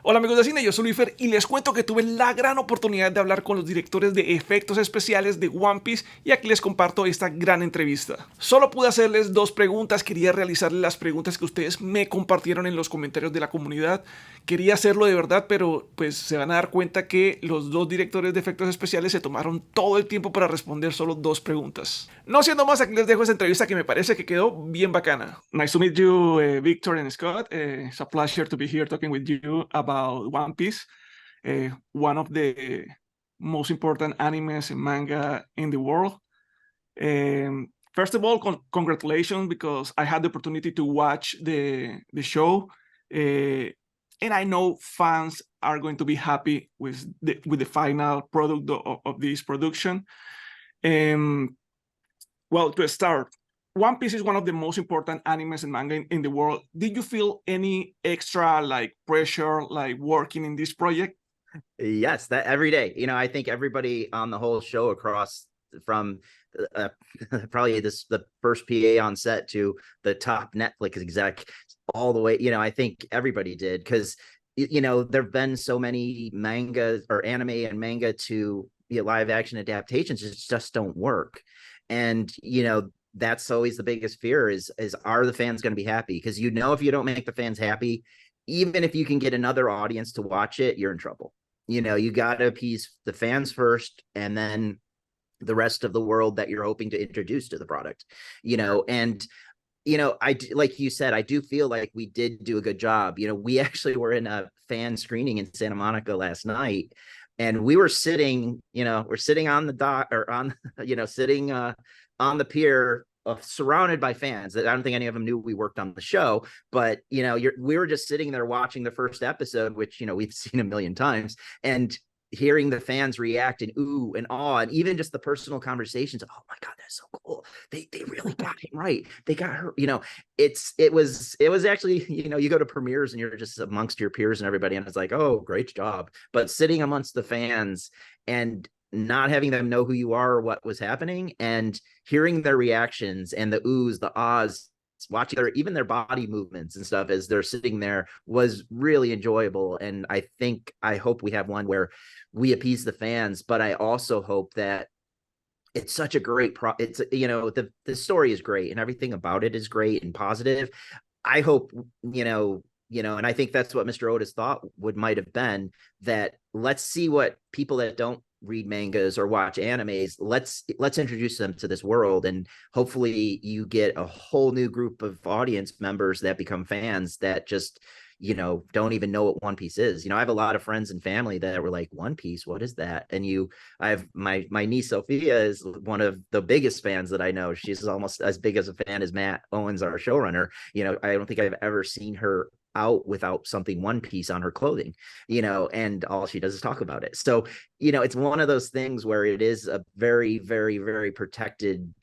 Hola amigos de cine, yo soy Luifer y les cuento que tuve la gran oportunidad de hablar con los directores de efectos especiales de One Piece y aquí les comparto esta gran entrevista. Solo pude hacerles dos preguntas, quería realizarles las preguntas que ustedes me compartieron en los comentarios de la comunidad. Quería hacerlo de verdad, pero pues se van a dar cuenta que los dos directores de efectos especiales se tomaron todo el tiempo para responder solo dos preguntas. No siendo más, aquí les dejo esa entrevista que me parece que quedó bien bacana. Nice to meet you, Victor and Scott. It's a pleasure to be here talking with you about One Piece, one of the most important animes and manga in the world. First of all, congratulations, because I had the opportunity to watch the show, and I know fans are going to be happy with the final product of this production. Well, to start, One Piece is one of the most important animes and manga in the world. Did you feel any extra like pressure, like working in this project? Yes, that every day. I think everybody on the whole show across from uh, probably the first PA on set to the top Netflix exec all the way, I think everybody did because there've been so many manga or anime and manga to live action adaptations just don't work. And that's always the biggest fear is are the fans going to be happy? Because if you don't make the fans happy, even if you can get another audience to watch it, you're in trouble. You got to appease the fans first and then the rest of the world that you're hoping to introduce to the product. And I, like you said, I do feel like we did do a good job. We actually were in a fan screening in Santa Monica last night, and we were sitting, we're sitting on the dock or on, sitting on the pier, surrounded by fans. That I don't think any of them knew we worked on the show, but we were just sitting there watching the first episode, which we've seen a million times, and hearing the fans react and ooh and awe, and even just the personal conversations. Oh my God, that's so cool. They really got it right. They got her. It was actually, you go to premieres and you're just amongst your peers and everybody, and it's like, oh, great job. But sitting amongst the fans and not having them know who you are or what was happening, and hearing their reactions and the oohs, the ahs, watching even their body movements and stuff as they're sitting there was really enjoyable. And I hope we have one where we appease the fans, but I also hope that it's such a great it's the story is great and everything about it is great and positive. I hope and I think that's what Mr. Otis thought might have been, that let's see what people that don't read mangas or watch animes, let's introduce them to this world, and hopefully you get a whole new group of audience members that become fans that just don't even know what One Piece is. I have a lot of friends and family that were like, One Piece, what is that? And I have my niece Sophia is one of the biggest fans that I know. She's almost as big as a fan as Matt Owens, our showrunner. I don't think I've ever seen her out without something One Piece on her clothing, and all she does is talk about it. So, it's one of those things where it is a very, very, very protected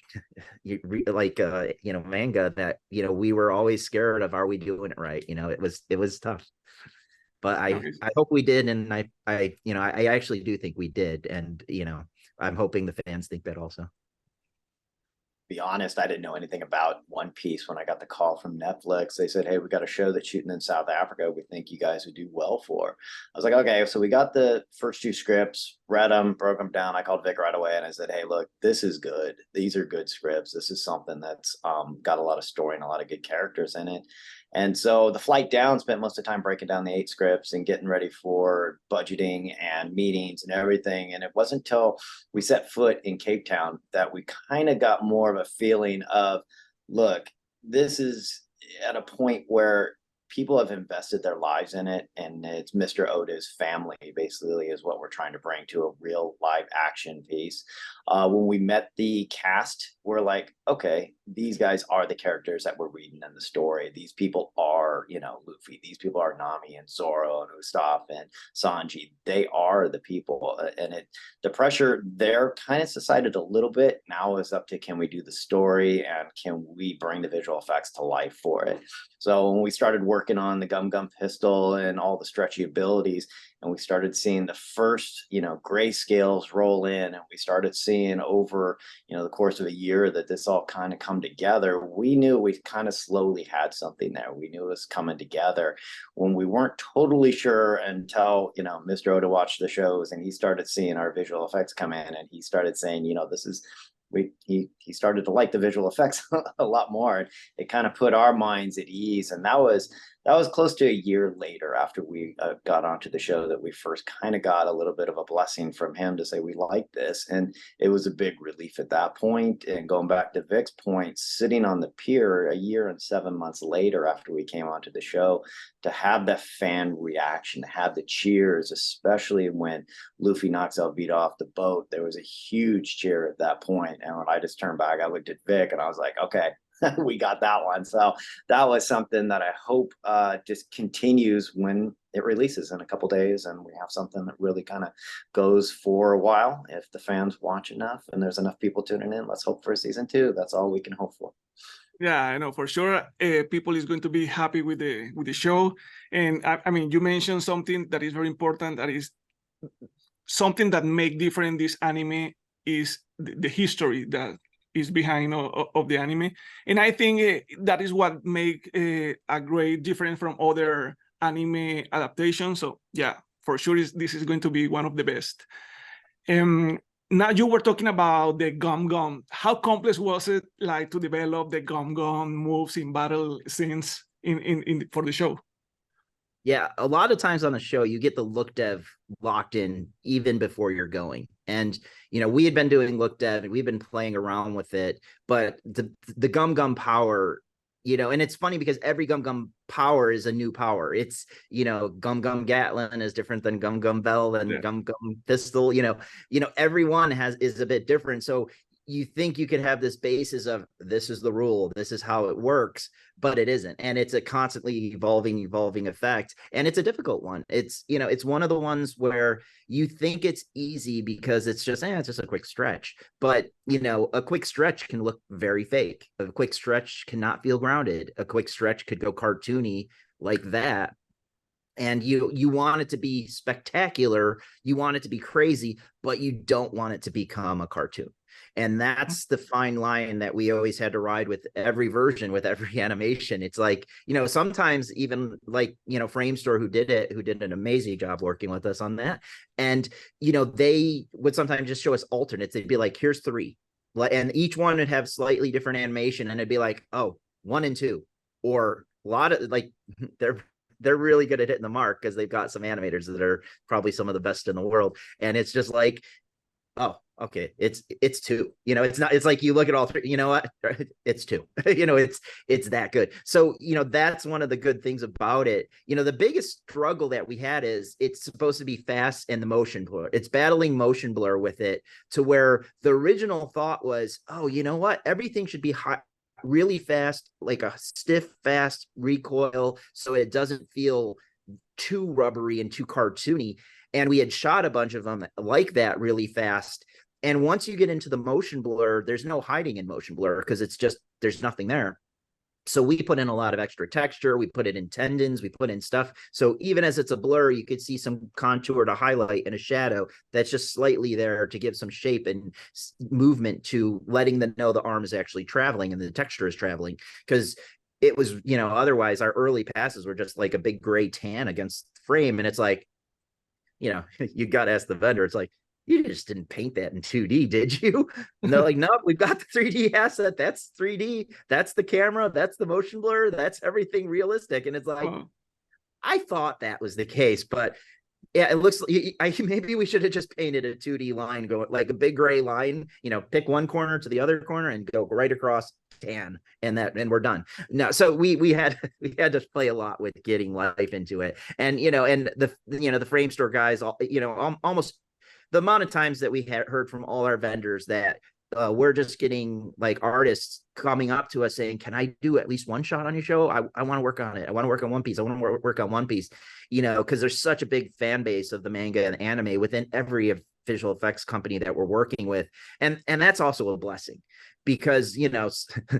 manga that we were always scared of, are we doing it right? It was tough, but Okay. I hope we did, and I actually do think we did, and I'm hoping the fans think that also. Be honest, I didn't know anything about One Piece when I got the call from Netflix. They said, hey, we got a show that's shooting in South Africa we think you guys would do well for. I was like, okay. So we got the first two scripts, read them, broke them down. I called Vic right away and I said, hey, look, this is good. These are good scripts. This is something that's got a lot of story and a lot of good characters in it. And so the flight down, spent most of the time breaking down the 8 scripts and getting ready for budgeting and meetings and everything. And it wasn't until we set foot in Cape Town that we kind of got more of a feeling of, look, this is at a point where people have invested their lives in it, and it's Mr. Oda's family basically is what we're trying to bring to a real live action piece. When we met the cast, we're like, okay, these guys are the characters that we're reading in the story. These people are, Luffy. These people are Nami and Zoro and Usopp and Sanji. They are the people. And the pressure there kind of subsided a little bit. Now it's up to, can we do the story and can we bring the visual effects to life for it? So when we started working working on the Gum Gum pistol and all the stretchy abilities, and we started seeing the first, grayscales roll in, and we started seeing over, the course of a year that this all kind of come together. We knew we kind of slowly had something there. We knew it was coming together when we weren't totally sure until, Mr. Oda watched the shows and he started seeing our visual effects come in, and he started saying, this is, he started to like the visual effects a lot more. It kind of put our minds at ease, and that was close to a year later after we got onto the show that we first kind of got a little bit of a blessing from him to say we like this. And it was a big relief at that point. And going back to Vic's point, sitting on the pier a year and 7 months later after we came onto the show, to have that fan reaction, to have the cheers, especially when Luffy knocks Alvito off the boat, there was a huge cheer at that point. And when I just turned back, I looked at Vic and I was like, okay, we got that one. So that was something that I hope just continues when it releases in a couple days, and we have something that really kind of goes for a while. If the fans watch enough and there's enough people tuning in, let's hope for a season 2. That's all we can hope for. Yeah, I know for sure. People is going to be happy with the show, and I mean, you mentioned something that is very important. That is something that make different this anime is the history that is behind of the anime, and I think that is what make a great difference from other anime adaptations. So yeah, for sure, this is going to be one of the best. Now you were talking about the Gum Gum. How complex was it, like, to develop the Gum Gum moves in battle scenes in for the show? Yeah, a lot of times on the show, you get the look dev locked in even before you're going. And, we had been doing look dev and we've been playing around with it, but the Gum Gum power, and it's funny because every Gum Gum power is a new power. It's, Gum Gum Gatlin is different than Gum Gum Bell and Gum Gum Pistol, everyone is a bit different. So you think you could have this basis of this is the rule, this is how it works, but it isn't. And it's a constantly evolving effect. And it's a difficult one. It's, it's one of the ones where you think it's easy because it's just a quick stretch. But, a quick stretch can look very fake. A quick stretch cannot feel grounded. A quick stretch could go cartoony like that. And you want it to be spectacular. You want it to be crazy, but you don't want it to become a cartoon. And that's the fine line that we always had to ride with every version, with every animation. It's like, sometimes even like, Framestore, who did an amazing job working with us on that. And, they would sometimes just show us alternates. They'd be like, here's 3. And each one would have slightly different animation. And it'd be like, oh, 1 and 2, or a lot of like, they're really good at hitting the mark because they've got some animators that are probably some of the best in the world. And it's just like, oh, okay, it's 2. It's not, it's like you look at all 3, what? It's 2. It's that good. So, that's one of the good things about it. The biggest struggle that we had is it's supposed to be fast and the motion blur. It's battling motion blur with it, to where the original thought was, oh, you know what? Everything should be high, really fast, like a stiff, fast recoil, so it doesn't feel too rubbery and too cartoony. And we had shot a bunch of them like that really fast. And once you get into the motion blur, there's no hiding in motion blur because it's just, there's nothing there. So we put in a lot of extra texture. We put it in tendons. We put in stuff. So even as it's a blur, you could see some contour to highlight and a shadow that's just slightly there to give some shape and movement to letting them know the arm is actually traveling and the texture is traveling. Because it was, otherwise our early passes were just like a big gray tan against the frame. And it's like, you got to ask the vendor. It's like, you just didn't paint that in 2D, did you? And they're like, no, we've got the 3D asset. That's 3D. That's the camera. That's the motion blur. That's everything realistic. And it's like, I thought that was the case, but yeah, it looks like maybe we should have just painted a 2D line, going like a big gray line, pick one corner to the other corner and go right across tan, and we're done. No, so we had to play a lot with getting life into it. And, and the Framestore guys, almost the amount of times that we had heard from all our vendors that we're just getting like artists coming up to us saying, can I do at least one shot on your show? I want to work on it. I want to work on One Piece. I want to work on One Piece, because there's such a big fan base of the manga and anime within every visual effects company that we're working with. And that's also a blessing because,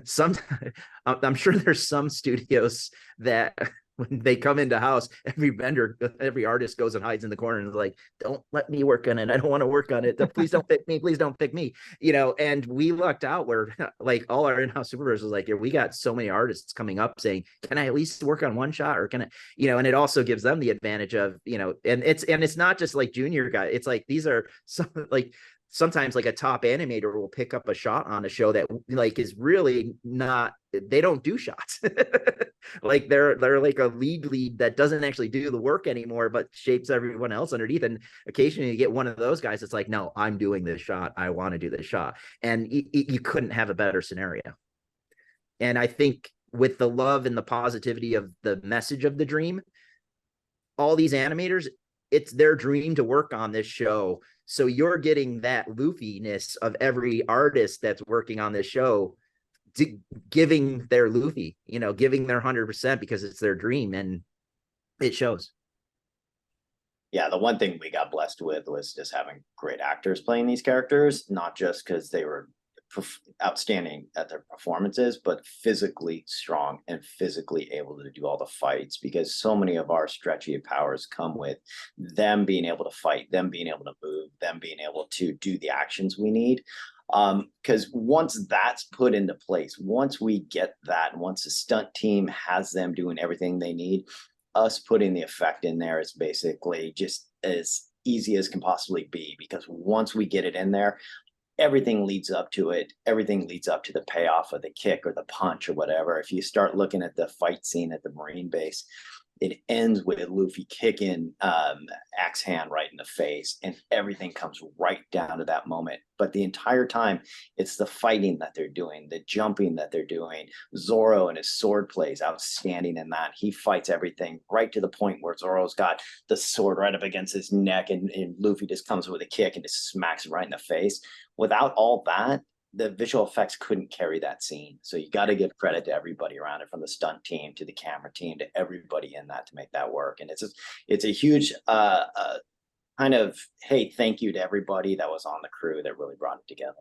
sometimes I'm sure there's some studios that when they come into house, every artist goes and hides in the corner and is like, don't let me work on it. I don't want to work on it. Please don't pick me. Please don't pick me. And we lucked out where like all our in-house supervisors was like, yeah, we got so many artists coming up saying, can I at least work on one shot, or can I, and it also gives them the advantage of, and it's not just like junior guy. It's like, these are some like, sometimes like a top animator will pick up a shot on a show that like is really not, they don't do shots. Like they're like a lead that doesn't actually do the work anymore, but shapes everyone else underneath. And occasionally you get one of those guys that's like, no, I'm doing this shot. I want to do this shot. And you couldn't have a better scenario. And I think with the love and the positivity of the message of the dream, all these animators, it's their dream to work on this show. So you're getting that Luffy-ness of every artist that's working on this show, giving their Luffy, giving their 100% because it's their dream, and it shows. Yeah, the one thing we got blessed with was just having great actors playing these characters, not just because they were outstanding at their performances, but physically strong and physically able to do all the fights, because so many of our stretchy powers come with them being able to fight, them being able to move, them being able to do the actions we need. Because once that's put into place, once we get that, once the stunt team has them doing everything they need, us putting the effect in there is basically just as easy as can possibly be, because once we get it in there, everything leads up to it. Everything leads up to the payoff of the kick or the punch or whatever. If you start looking at the fight scene at the Marine base, it ends with Luffy kicking Axe Hand right in the face, and everything comes right down to that moment. But the entire time, it's the fighting that they're doing, the jumping that they're doing. Zoro and his sword play is outstanding in that. He fights everything right to the point where Zoro's got the sword right up against his neck, and Luffy just comes with a kick and just smacks him right in the face. Without all that, the visual effects couldn't carry that scene. So you got to give credit to everybody around it, from the stunt team to the camera team to everybody in that to make that work. And it's a huge kind of, hey, thank you to everybody that was on the crew that really brought it together.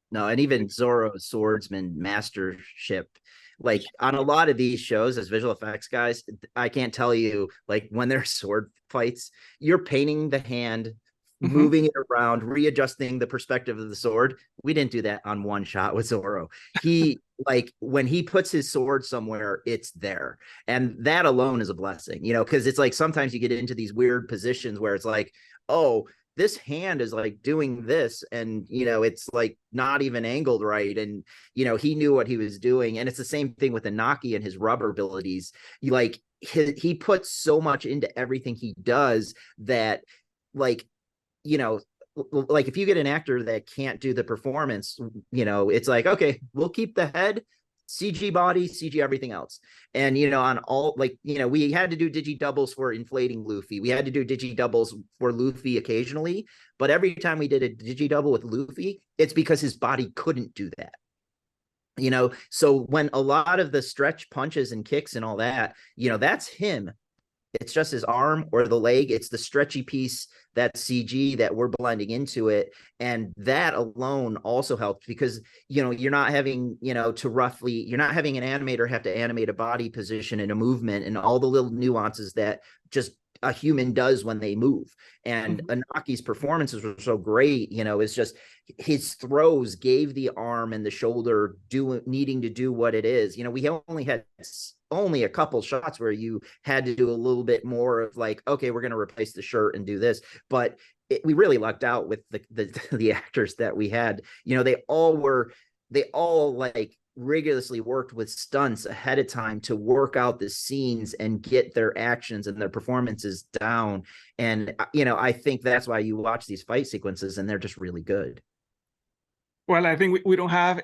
No, and even Zoro's swordsman mastership, like on a lot of these shows as visual effects guys, I can't tell you, like when there's sword fights, you're painting the hand, moving it around, readjusting the perspective of the sword. We didn't do that on one shot with Zoro. He like when he puts his sword somewhere, it's there. And that alone is a blessing, because it's like sometimes you get into these weird positions where it's like, oh, this hand is like doing this, and it's like not even angled right. And he knew what he was doing. And it's the same thing with Inaki and his rubber abilities. He puts so much into everything he does that like if you get an actor that can't do the performance, it's like, okay, we'll keep the head, CG body, CG everything else. And, on all, we had to do digi doubles for inflating Luffy. We had to do digi doubles for Luffy occasionally, but every time we did a digi double with Luffy, it's because his body couldn't do that. So when a lot of the stretch punches and kicks and all that, that's him. It's just his arm or the leg. It's the stretchy piece, that CG that we're blending into it. And that alone also helps because, you're not having, you're not having an animator have to animate a body position and a movement and all the little nuances that just a human does when they move. And Inaki's performances were so great, it's just his throws gave the arm and the shoulder needing to do what it is. We only had a couple shots where you had to do a little bit more of like, okay, we're going to replace the shirt and do this. But we really lucked out with the actors that we had. They all like rigorously worked with stunts ahead of time to work out the scenes and get their actions and their performances down. And, I think that's why you watch these fight sequences and they're just really good. Well, I think we don't have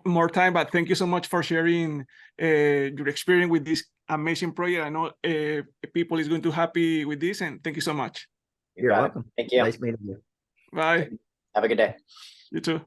more time, but thank you so much for sharing your experience with this amazing project. I know people is going to be happy with this, and thank you so much. You're welcome. Thank you. Nice meeting you. Bye. Have a good day. You too.